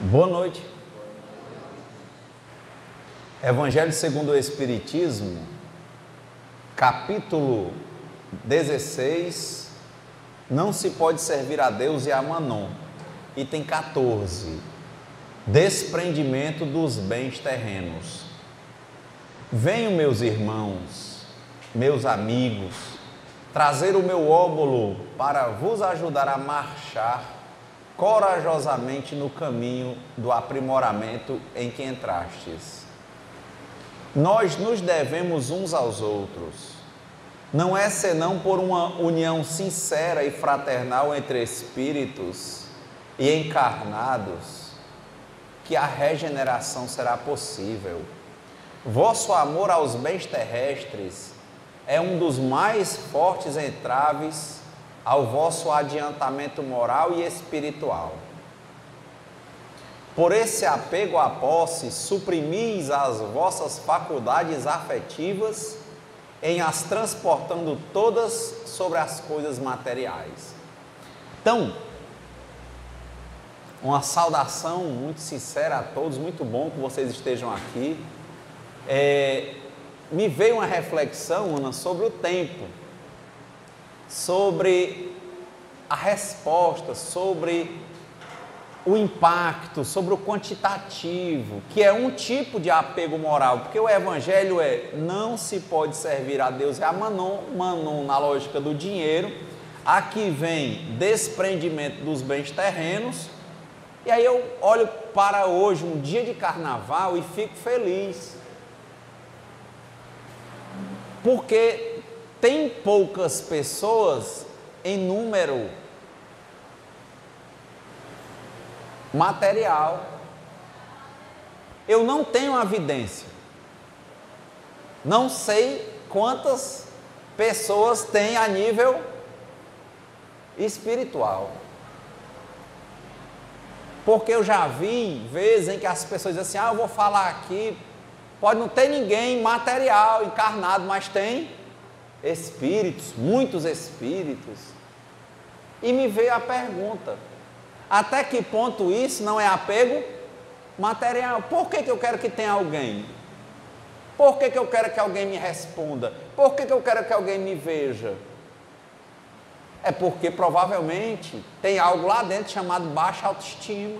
Boa noite. Evangelho segundo o Espiritismo, capítulo 16, não se pode servir a Deus e a Mammon. Item 14, desprendimento dos bens terrenos. Venho, meus irmãos, meus amigos, trazer o meu óbolo para vos ajudar a marchar corajosamente no caminho do aprimoramento em que entrastes. Nós nos devemos uns aos outros. Não é senão por uma união sincera e fraternal entre espíritos e encarnados que a regeneração será possível. Vosso amor aos bens terrestres é um dos mais fortes entraves ao vosso adiantamento moral e espiritual. Por esse apego à posse, suprimis as vossas faculdades afetivas em as transportando todas sobre as coisas materiais. Então, uma saudação muito sincera a todos, muito bom que vocês estejam aqui. Me veio uma reflexão, Ana, sobre o tempo, sobre a resposta, sobre o impacto, sobre o quantitativo, que é um tipo de apego moral, porque o Evangelho não se pode servir a Deus e a Mammon na lógica do dinheiro. Aqui vem desprendimento dos bens terrenos, e aí eu olho para hoje, um dia de carnaval, e fico feliz, porque tem poucas pessoas em número material. Eu não tenho evidência, não sei quantas pessoas tem a nível espiritual, porque eu já vi vezes em que as pessoas dizem assim: eu vou falar aqui, pode não ter ninguém material, encarnado, mas tem espíritos, muitos espíritos. E me veio a pergunta: até que ponto isso não é apego material? Por que eu quero que tenha alguém? Por que eu quero que alguém me responda? Por que eu quero que alguém me veja? É porque provavelmente tem algo lá dentro chamado baixa autoestima.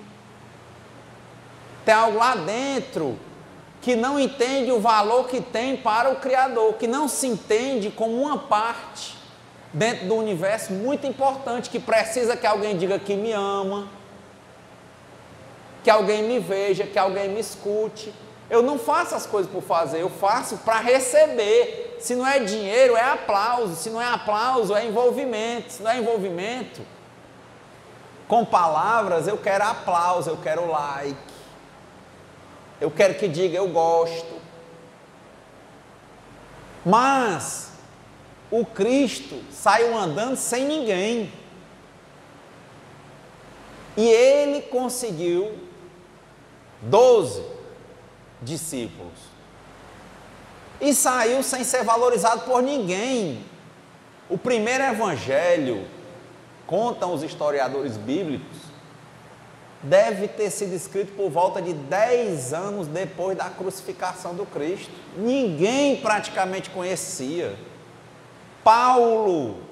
Tem algo lá dentro que não entende o valor que tem para o Criador, que não se entende como uma parte dentro do universo muito importante, que precisa que alguém diga que me ama, que alguém me veja, que alguém me escute. Eu não faço as coisas por fazer, eu faço para receber. Se não é dinheiro, é aplauso. Se não é aplauso, é envolvimento. Se não é envolvimento com palavras, eu quero aplauso, eu quero like, eu quero que diga eu gosto. Mas o Cristo saiu andando sem ninguém, e ele conseguiu 12 discípulos, e saiu sem ser valorizado por ninguém. O primeiro evangelho, contam os historiadores bíblicos, deve ter sido escrito por volta de 10 anos depois da crucificação do Cristo. Ninguém praticamente conhecia. Paulo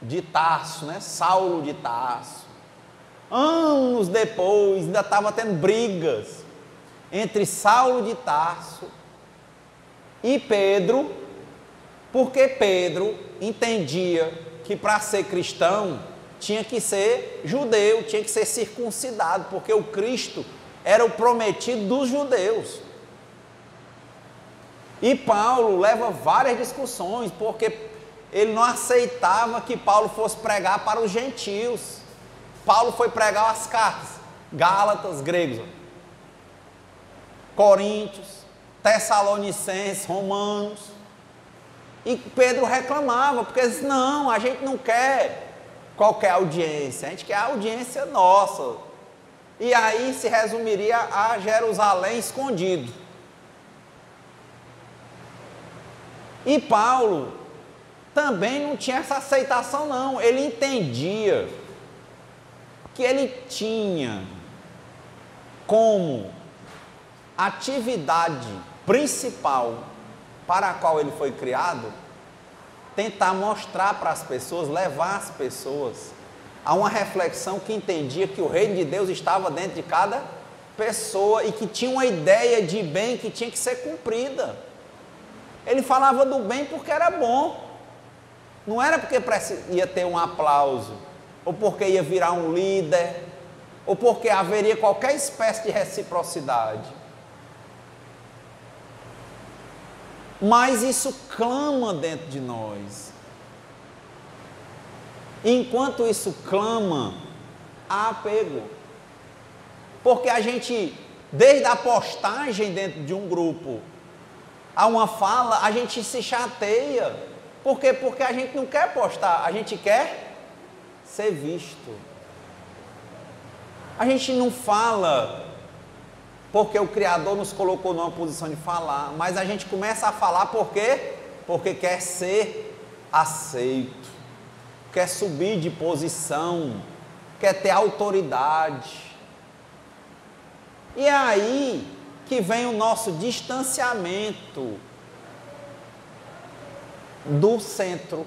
de Tarso, Saulo de Tarso, anos depois, ainda estava tendo brigas entre Saulo de Tarso e Pedro, porque Pedro entendia que para ser cristão tinha que ser judeu, tinha que ser circuncidado, porque o Cristo era o prometido dos judeus. E Paulo leva várias discussões, porque ele não aceitava que Paulo fosse pregar para os gentios. Paulo foi pregar as cartas, Gálatas, gregos, Coríntios, Tessalonicenses, Romanos. E Pedro reclamava, porque ele disse: não, a gente não quer qualquer audiência, a gente quer a audiência nossa. E aí se resumiria a Jerusalém escondido. E Paulo também não tinha essa aceitação, não. Ele entendia que ele tinha como atividade principal para a qual ele foi criado, tentar mostrar para as pessoas, levar as pessoas a uma reflexão que entendia que o reino de Deus estava dentro de cada pessoa e que tinha uma ideia de bem que tinha que ser cumprida. Ele falava do bem porque era bom, não era porque ia ter um aplauso, ou porque ia virar um líder, ou porque haveria qualquer espécie de reciprocidade. Mas isso clama dentro de nós. Enquanto isso clama, há apego. Porque a gente, desde a postagem dentro de um grupo, a uma fala, a gente se chateia. Por quê? Porque a gente não quer postar, a gente quer ser visto. A gente não fala porque o Criador nos colocou numa posição de falar, mas a gente começa a falar por quê? Porque quer ser aceito, quer subir de posição, quer ter autoridade. E é aí que vem o nosso distanciamento do centro.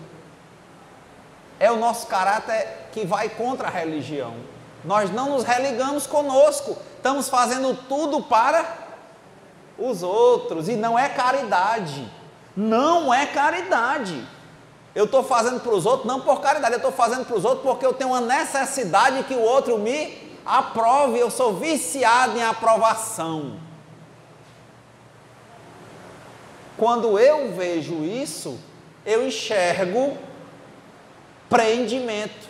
É o nosso caráter que vai contra a religião. Nós não nos religamos conosco, estamos fazendo tudo para os outros, e não é caridade, não é caridade. Eu estou fazendo para os outros não por caridade, eu estou fazendo para os outros porque eu tenho uma necessidade que o outro me aprove, eu sou viciado em aprovação. Quando eu vejo isso, eu enxergo prendimento,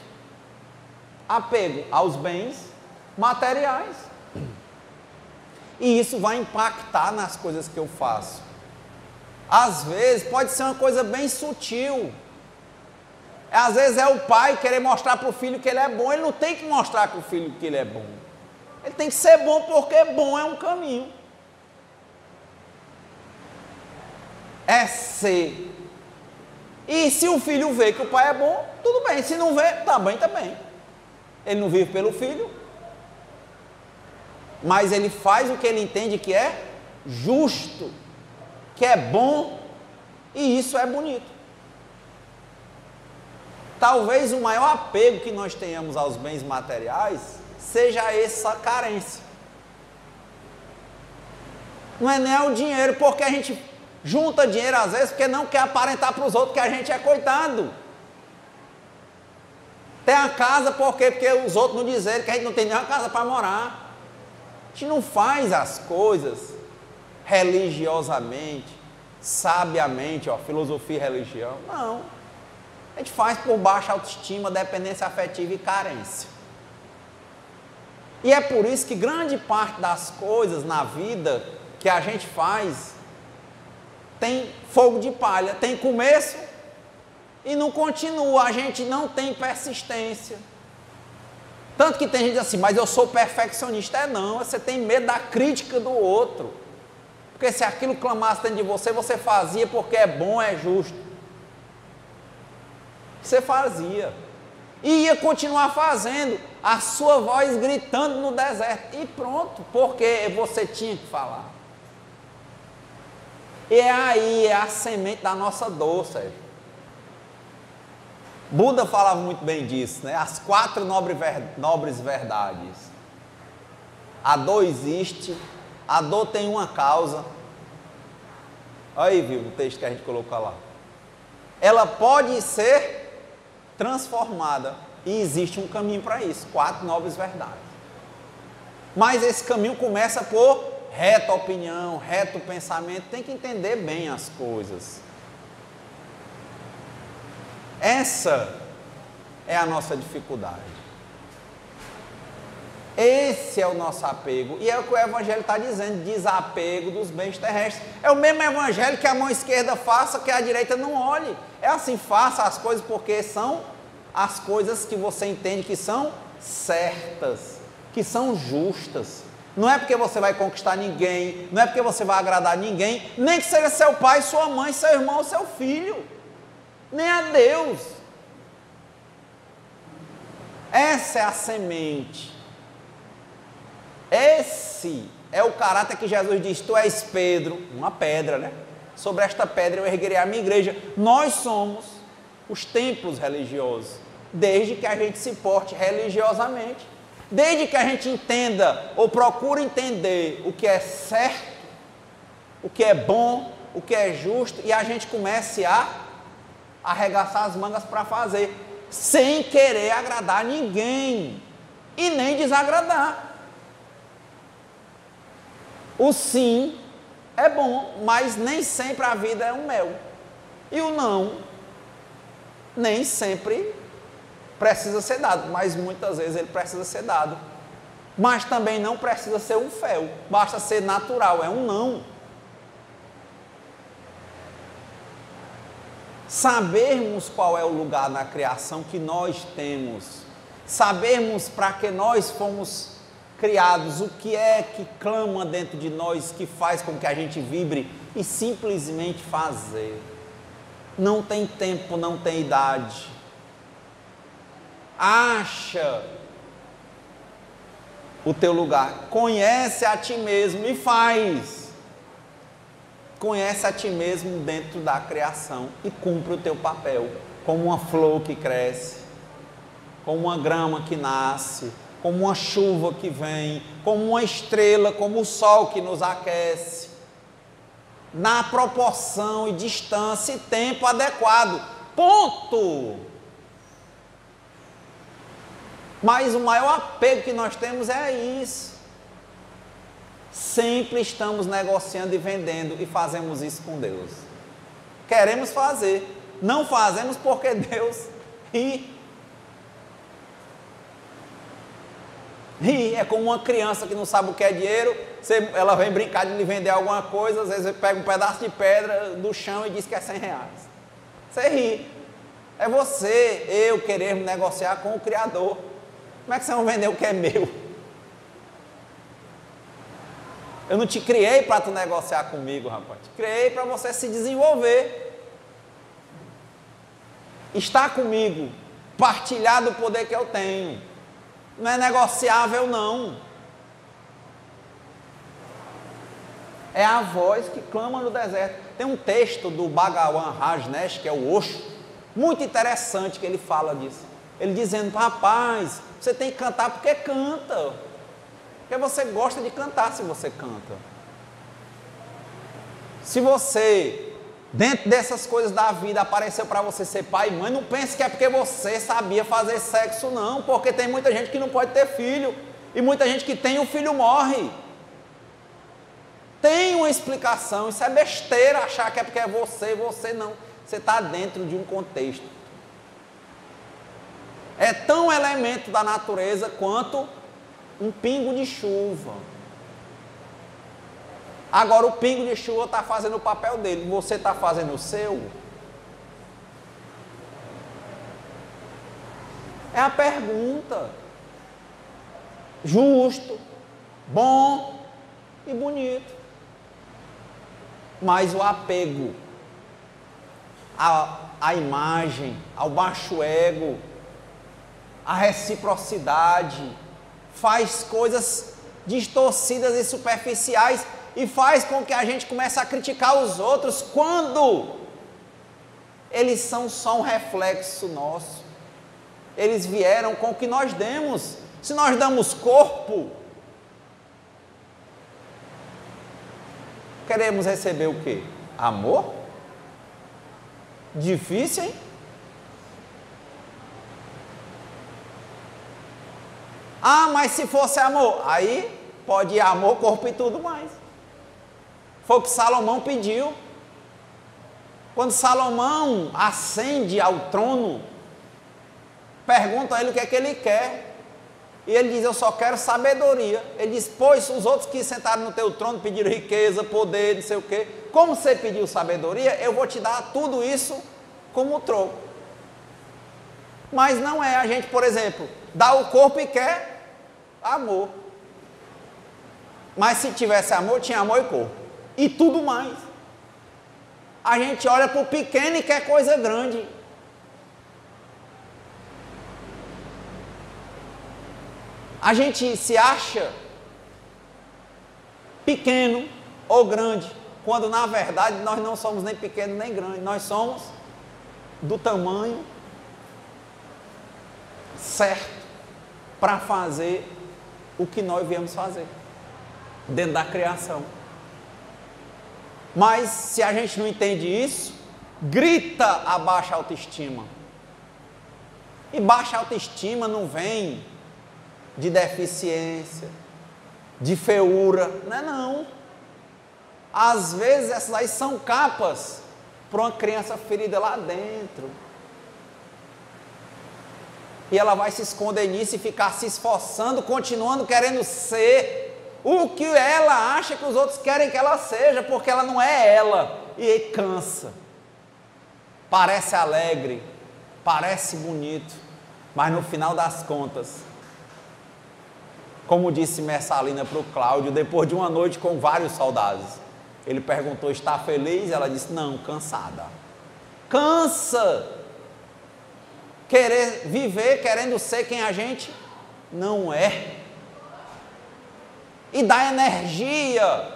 apego aos bens materiais. E isso vai impactar nas coisas que eu faço. Às vezes pode ser uma coisa bem sutil. Às vezes é o pai querer mostrar para o filho que ele é bom. Ele não tem que mostrar para o filho que ele é bom. Ele tem que ser bom porque bom é um caminho. É ser. E se o filho vê que o pai é bom, tudo bem. Se não vê, tá bem também. Ele não vive pelo filho, mas ele faz o que ele entende que é justo, que é bom, e isso é bonito. Talvez o maior apego que nós tenhamos aos bens materiais seja essa carência. Não é nem o dinheiro, porque a gente junta dinheiro às vezes porque não quer aparentar para os outros que a gente é coitado. Tem a casa por quê? Porque os outros não dizem que a gente não tem nenhuma casa para morar. A gente não faz as coisas religiosamente, sabiamente, filosofia e religião. Não. A gente faz por baixa autoestima, dependência afetiva e carência. E é por isso que grande parte das coisas na vida que a gente faz tem fogo de palha, tem começo e não continua, a gente não tem persistência. Tanto que tem gente assim, mas eu sou perfeccionista. Não, você tem medo da crítica do outro. Porque se aquilo clamasse dentro de você, você fazia porque é bom, é justo. Você fazia. E ia continuar fazendo, a sua voz gritando no deserto. E pronto, porque você tinha que falar. E aí é a semente da nossa dor, Sérgio. Buda falava muito bem disso, né? As 4 nobres verdades. A dor existe, a dor tem uma causa. Aí, viu o texto que a gente colocou lá. Ela pode ser transformada e existe um caminho para isso. 4 nobres verdades. Mas esse caminho começa por reta opinião, reto pensamento. Tem que entender bem as coisas. Essa é a nossa dificuldade. Esse é o nosso apego. E é o que o Evangelho está dizendo, desapego dos bens terrestres. É o mesmo Evangelho que a mão esquerda faça, que a direita não olhe. É assim, faça as coisas porque são as coisas que você entende que são certas, que são justas. Não é porque você vai conquistar ninguém, não é porque você vai agradar ninguém, nem que seja seu pai, sua mãe, seu irmão ou seu filho. Nem a Deus. Essa é a semente. Esse esse é o caráter que Jesus diz: tu és Pedro, uma pedra, né? Sobre esta pedra eu erguerei a minha igreja. Nós somos os templos religiosos, desde que a gente se porte religiosamente, desde que a gente entenda ou procure entender o que é certo, o que é bom, o que é justo, e a gente comece a arregaçar as mangas para fazer, sem querer agradar ninguém e nem desagradar. O sim é bom, mas nem sempre a vida é um mel. E o não, nem sempre precisa ser dado, mas muitas vezes ele precisa ser dado. Mas também não precisa ser um fel, basta ser natural, é um não. Sabermos qual é o lugar na criação que nós temos, sabermos para que nós fomos criados, o que é que clama dentro de nós, que faz com que a gente vibre, e simplesmente fazer. Não tem tempo, não tem idade. Acha o teu lugar, conhece a ti mesmo e faz. Conhece a ti mesmo dentro da criação e cumpre o teu papel, como uma flor que cresce, como uma grama que nasce, como uma chuva que vem, como uma estrela, como o sol que nos aquece, na proporção e distância e tempo adequado, ponto. Mas o maior apego que nós temos é isso. Sempre estamos negociando e vendendo, e fazemos isso com Deus. Queremos fazer, não fazemos porque Deus ri. Ri, é como uma criança que não sabe o que é dinheiro, ela vem brincar de lhe vender alguma coisa, às vezes você pega um pedaço de pedra do chão e diz que é R$100. Você ri. É você, eu queremos negociar com o Criador. Como é que vocês vão vender o que é meu? Eu não te criei para tu negociar comigo, rapaz. Te criei para você se desenvolver. Estar comigo, partilhar do poder que eu tenho. Não é negociável, não. É a voz que clama no deserto. Tem um texto do Bhagavan Rajneesh, que é o Osho, muito interessante, que ele fala disso. Ele dizendo: rapaz, você tem que cantar porque canta. Porque você gosta de cantar se você canta. Se você, dentro dessas coisas da vida, apareceu para você ser pai e mãe, não pense que é porque você sabia fazer sexo, não. Porque tem muita gente que não pode ter filho. E muita gente que tem, o filho morre. Tem uma explicação. Isso é besteira achar que é porque é você não. Você está dentro de um contexto. É tão elemento da natureza quanto um pingo de chuva. Agora o pingo de chuva está fazendo o papel dele, você está fazendo o seu? É a pergunta. Justo, bom e bonito. Mas o apego à imagem, ao baixo ego, à reciprocidade, faz coisas distorcidas e superficiais e faz com que a gente comece a criticar os outros quando eles são só um reflexo nosso. Eles vieram com o que nós demos. Se nós damos corpo, queremos receber o quê? Amor? Difícil, hein? Ah, mas se fosse amor, aí pode ir amor, corpo e tudo mais. Foi o que Salomão pediu. Quando Salomão ascende ao trono, pergunta a ele o que é que ele quer. E ele diz: eu só quero sabedoria. Ele diz: pois os outros que sentaram no teu trono pediram riqueza, poder, não sei o quê. Como você pediu sabedoria, eu vou te dar tudo isso como troco. Mas não é a gente, por exemplo, dá o corpo e quer amor. Mas se tivesse amor, tinha amor e corpo. E tudo mais. A gente olha para o pequeno e quer coisa grande. A gente se acha pequeno ou grande, quando na verdade nós não somos nem pequeno nem grande, nós somos do tamanho certo para fazer o que nós viemos fazer dentro da criação. Mas se a gente não entende isso, grita a baixa autoestima. E baixa autoestima não vem de deficiência, de feiura, não é não. Às vezes essas aí são capas para uma criança ferida lá dentro. E ela vai se esconder nisso e ficar se esforçando, continuando querendo ser o que ela acha que os outros querem que ela seja, porque ela não é ela. E aí cansa. Parece alegre, parece bonito, mas no final das contas, como disse Messalina para o Cláudio, depois de uma noite com vários soldados, ele perguntou, está feliz? Ela disse, não, cansada. Cansa! Querer viver querendo ser quem a gente não é. E dá energia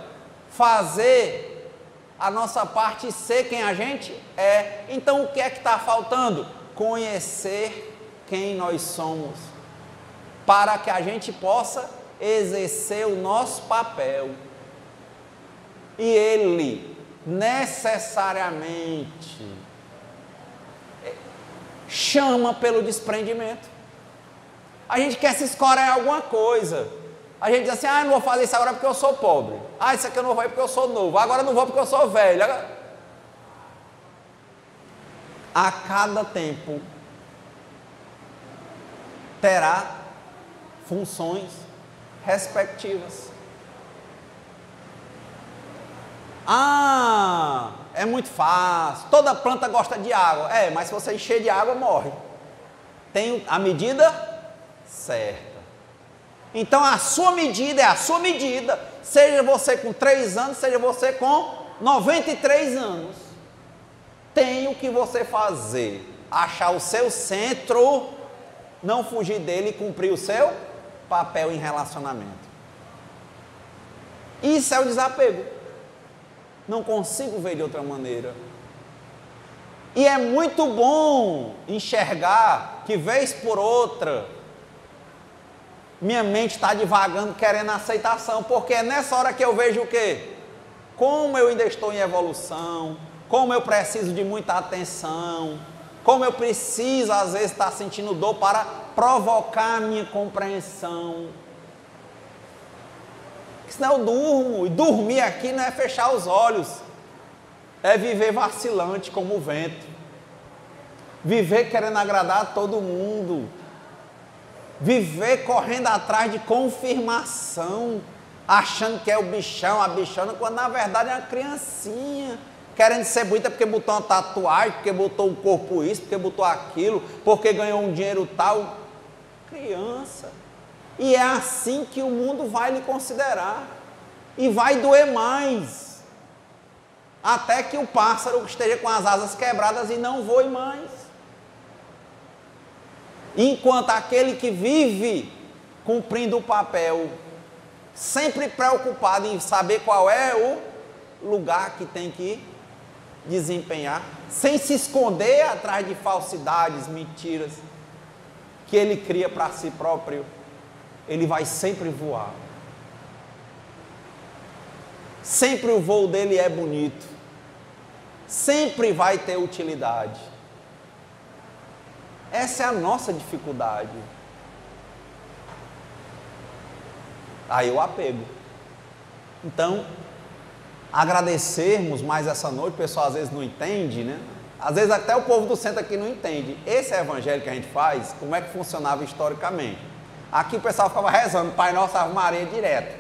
fazer a nossa parte ser quem a gente é. Então o que é que está faltando? Conhecer quem nós somos, para que a gente possa exercer o nosso papel. E ele necessariamente chama pelo desprendimento. A gente quer se escorar em alguma coisa. A gente diz assim, eu não vou fazer isso agora porque eu sou pobre. Isso aqui eu não vou porque eu sou novo. Agora eu não vou porque eu sou velho. A cada tempo terá funções respectivas. É muito fácil. Toda planta gosta de água. Mas se você encher de água, morre. Tem a medida certa. Então a sua medida é a sua medida, seja você com 3 anos, seja você com 93 anos. Tem o que você fazer, achar o seu centro, não fugir dele e cumprir o seu papel em relacionamento. Isso é o desapego. Não consigo ver de outra maneira. E é muito bom enxergar que vez por outra, minha mente está divagando, querendo aceitação, porque é nessa hora que eu vejo o quê? Como eu ainda estou em evolução, como eu preciso de muita atenção, como eu preciso, às vezes, estar sentindo dor para provocar a minha compreensão. Porque senão eu durmo, e dormir aqui não é fechar os olhos, é viver vacilante como o vento, viver querendo agradar a todo mundo, viver correndo atrás de confirmação, achando que é o bichão, a bichona, quando na verdade é uma criancinha, querendo ser bonita porque botou uma tatuagem, porque botou um corpo isso, porque botou aquilo, porque ganhou um dinheiro tal. Criança. E é assim que o mundo vai lhe considerar. E vai doer mais. Até que o pássaro esteja com as asas quebradas e não voe mais. Enquanto aquele que vive cumprindo o papel, sempre preocupado em saber qual é o lugar que tem que desempenhar, sem se esconder atrás de falsidades, mentiras, que ele cria para si próprio, ele vai sempre voar. Sempre o voo dele é bonito, sempre vai ter utilidade. Essa é a nossa dificuldade. Aí o apego. Então, agradecermos mais essa noite, o pessoal às vezes não entende, né? Às vezes até o povo do centro aqui não entende. Esse evangelho que a gente faz, como é que funcionava historicamente? Aqui o pessoal ficava rezando, Pai Nosso, Ave Maria direto.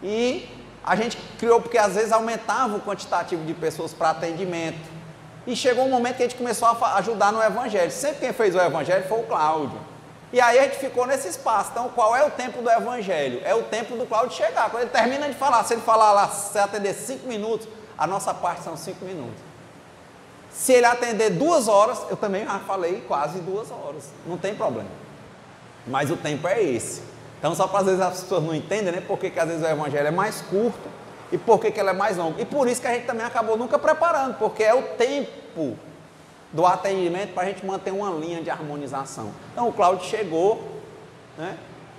E a gente criou porque às vezes aumentava o quantitativo de pessoas para atendimento. E chegou um momento que a gente começou a ajudar no evangelho. Sempre quem fez o evangelho foi o Cláudio. E aí a gente ficou nesse espaço. Então, qual é o tempo do evangelho? É o tempo do Cláudio chegar. Quando ele termina de falar, se ele falar lá, se atender 5 minutos, a nossa parte são 5 minutos. Se ele atender 2 horas, eu também já falei quase 2 horas. Não tem problema. Mas o tempo é esse. Então, só para às vezes as pessoas não entendem, né? Por que às vezes o evangelho é mais curto e por que ele é mais longo. E por isso que a gente também acabou nunca preparando, porque é o tempo do atendimento para a gente manter uma linha de harmonização. Então, o Cláudio chegou, né?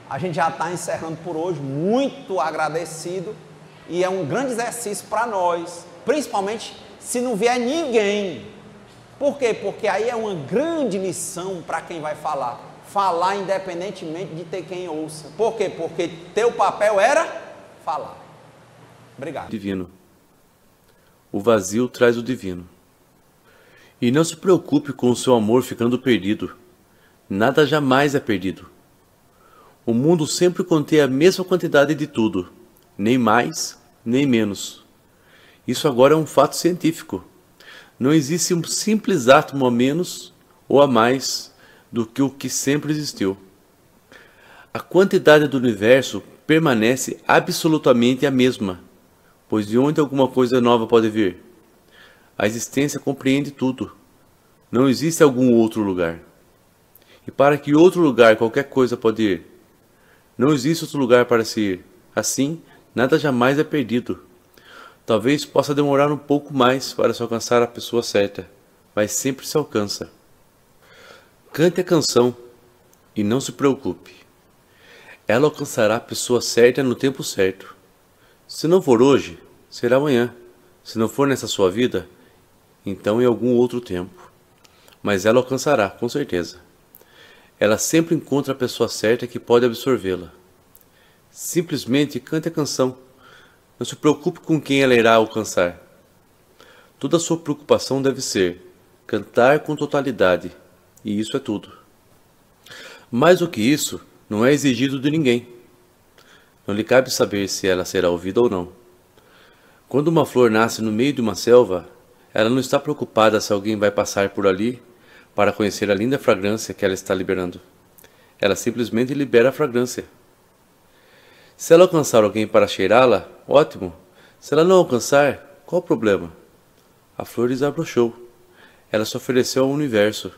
A gente já está encerrando por hoje, muito agradecido, e é um grande exercício para nós, principalmente se não vier ninguém. Por quê? Porque aí é uma grande lição para quem vai falar. Falar independentemente de ter quem ouça. Por quê? Porque teu papel era falar. Obrigado. Divino. O vazio traz o divino. E não se preocupe com o seu amor ficando perdido. Nada jamais é perdido. O mundo sempre contém a mesma quantidade de tudo, nem mais, nem menos. Isso agora é um fato científico. Não existe um simples átomo a menos ou a mais do que o que sempre existiu. A quantidade do universo permanece absolutamente a mesma, pois de onde alguma coisa nova pode vir? A existência compreende tudo. Não existe algum outro lugar. E para que outro lugar qualquer coisa pode ir? Não existe outro lugar para se ir. Assim, nada jamais é perdido. Talvez possa demorar um pouco mais para se alcançar a pessoa certa, mas sempre se alcança. Cante a canção e não se preocupe. Ela alcançará a pessoa certa no tempo certo. Se não for hoje, será amanhã. Se não for nessa sua vida, então em algum outro tempo. Mas ela alcançará, com certeza. Ela sempre encontra a pessoa certa que pode absorvê-la. Simplesmente cante a canção. Não se preocupe com quem ela irá alcançar. Toda a sua preocupação deve ser cantar com totalidade, e isso é tudo. Mais do que isso, não é exigido de ninguém. Não lhe cabe saber se ela será ouvida ou não. Quando uma flor nasce no meio de uma selva, ela não está preocupada se alguém vai passar por ali para conhecer a linda fragrância que ela está liberando. Ela simplesmente libera a fragrância. Se ela alcançar alguém para cheirá-la, ótimo. Se ela não alcançar, qual o problema? A flor desabrochou. Ela se ofereceu ao universo.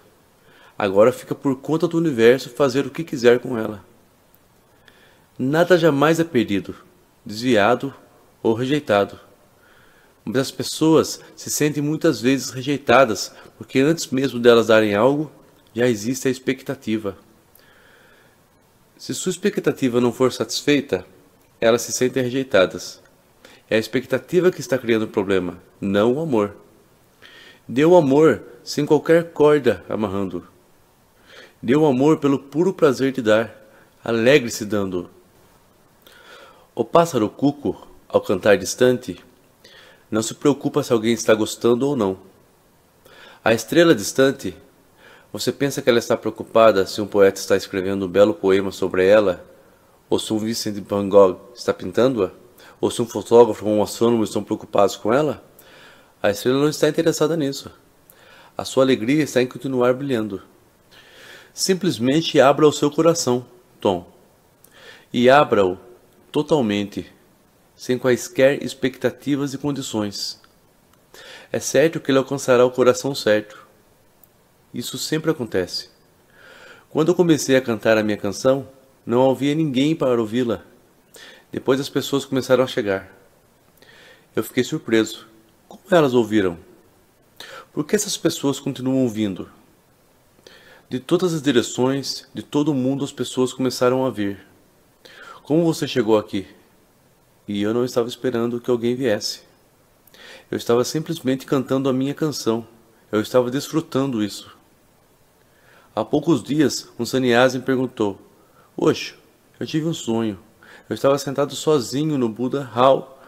Agora fica por conta do universo fazer o que quiser com ela. Nada jamais é perdido, desviado ou rejeitado. Mas as pessoas se sentem muitas vezes rejeitadas, porque antes mesmo delas darem algo, já existe a expectativa. Se sua expectativa não for satisfeita, elas se sentem rejeitadas. É a expectativa que está criando o problema, não o amor. Dê o amor sem qualquer corda amarrando. Dê o amor pelo puro prazer de dar. Alegre-se dando. O pássaro cuco, ao cantar distante, não se preocupa se alguém está gostando ou não. A estrela distante, você pensa que ela está preocupada se um poeta está escrevendo um belo poema sobre ela, ou se um Vincent van Gogh está pintando-a, ou se um fotógrafo ou um astrônomo estão preocupados com ela? A estrela não está interessada nisso. A sua alegria está em continuar brilhando. Simplesmente abra o seu coração, Tom, e abra-o totalmente, sem quaisquer expectativas e condições. É certo que ele alcançará o coração certo. Isso sempre acontece. Quando eu comecei a cantar a minha canção, não havia ninguém para ouvi-la. Depois as pessoas começaram a chegar. Eu fiquei surpreso. Como elas ouviram? Por que essas pessoas continuam vindo? De todas as direções, de todo o mundo, as pessoas começaram a vir. Como você chegou aqui? E eu não estava esperando que alguém viesse. Eu estava simplesmente cantando a minha canção. Eu estava desfrutando isso. Há poucos dias, um sannyasi me perguntou: Oxe, eu tive um sonho. Eu estava sentado sozinho no Buda Hall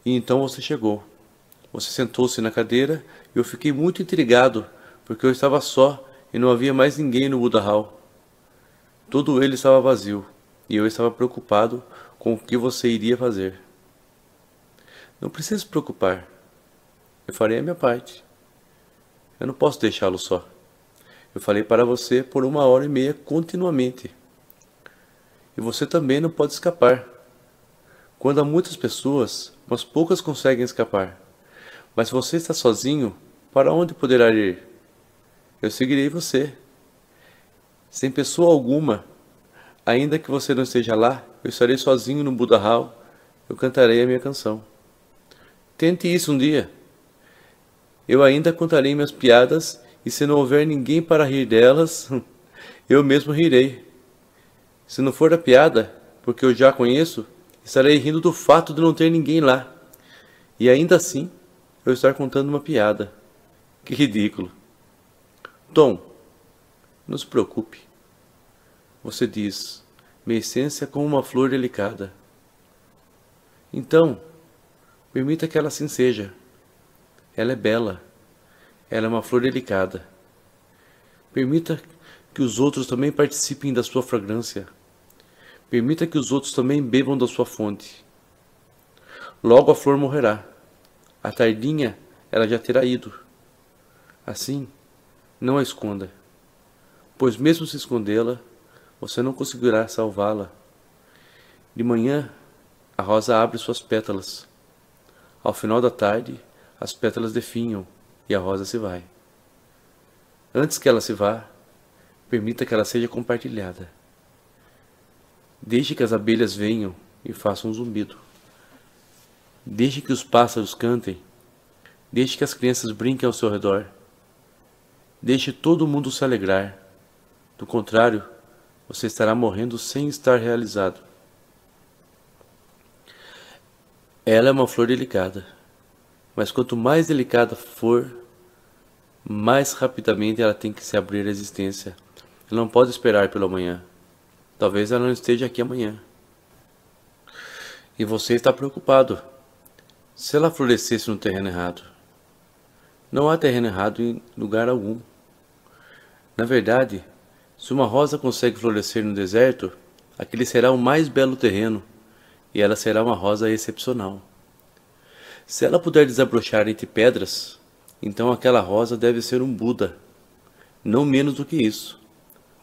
e então você chegou. Você sentou-se na cadeira e eu fiquei muito intrigado porque eu estava só e não havia mais ninguém no Buda Hall. Todo ele estava vazio e eu estava preocupado com o que você iria fazer. Não precisa se preocupar. Eu farei a minha parte. Eu não posso deixá-lo só. Eu falei para você por 1h30 continuamente. E você também não pode escapar. Quando há muitas pessoas, mas poucas conseguem escapar. Mas se você está sozinho, para onde poderá ir? Eu seguirei você. Sem pessoa alguma, Ainda que você não esteja lá, eu estarei sozinho no Buddha Hall, eu cantarei a minha canção. Tente isso um dia. Eu ainda contarei minhas piadas, e se não houver ninguém para rir delas, eu mesmo rirei. Se não for a piada, porque eu já a conheço, estarei rindo do fato de não ter ninguém lá. E ainda assim, eu estar contando uma piada. Que ridículo. Tom, não se preocupe. Você diz, minha essência é como uma flor delicada. Então, permita que ela assim seja. Ela é bela. Ela é uma flor delicada. Permita que os outros também participem da sua fragrância. Permita que os outros também bebam da sua fonte. Logo a flor morrerá. À tardinha, ela já terá ido. Assim, não a esconda, pois mesmo se escondê-la, você não conseguirá salvá-la. De manhã, a rosa abre suas pétalas. Ao final da tarde, as pétalas definham e a rosa se vai. Antes que ela se vá, permita que ela seja compartilhada. Deixe que as abelhas venham e façam um zumbido. Deixe que os pássaros cantem. Deixe que as crianças brinquem ao seu redor. Deixe todo mundo se alegrar. Do contrário, você estará morrendo sem estar realizado. Ela é uma flor delicada, mas quanto mais delicada for, mais rapidamente ela tem que se abrir à existência. Ela não pode esperar pelo amanhã. Talvez ela não esteja aqui amanhã. E você está preocupado. Se ela florescesse no terreno errado. Não há terreno errado em lugar algum. Na verdade, se uma rosa consegue florescer no deserto, aquele será o mais belo terreno, e ela será uma rosa excepcional. Se ela puder desabrochar entre pedras, então aquela rosa deve ser um Buda, não menos do que isso.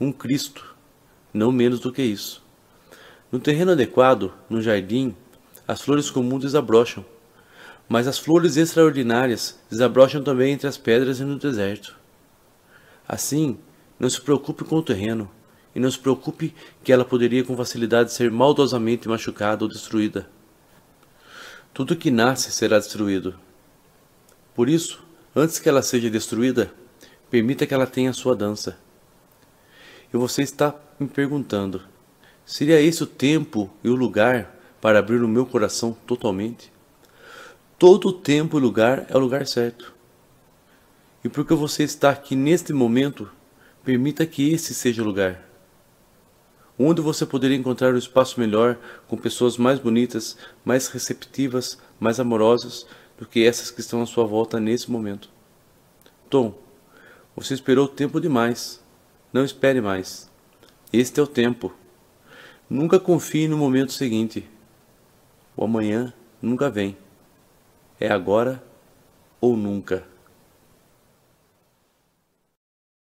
Um Cristo, não menos do que isso. No terreno adequado, no jardim, as flores comuns desabrocham, mas as flores extraordinárias desabrocham também entre as pedras e no deserto. Assim, não se preocupe com o terreno, e não se preocupe que ela poderia com facilidade ser maldosamente machucada ou destruída. Tudo que nasce será destruído. Por isso, antes que ela seja destruída, permita que ela tenha sua dança. E você está me perguntando, seria esse o tempo e o lugar para abrir o meu coração totalmente? Todo o tempo e lugar é o lugar certo. E porque você está aqui neste momento, permita que esse seja o lugar. Onde você poderia encontrar um espaço melhor, com pessoas mais bonitas, mais receptivas, mais amorosas do que essas que estão à sua volta nesse momento. Tom, você esperou tempo demais. Não espere mais. Este é o tempo. Nunca confie no momento seguinte. O amanhã nunca vem. É agora ou nunca.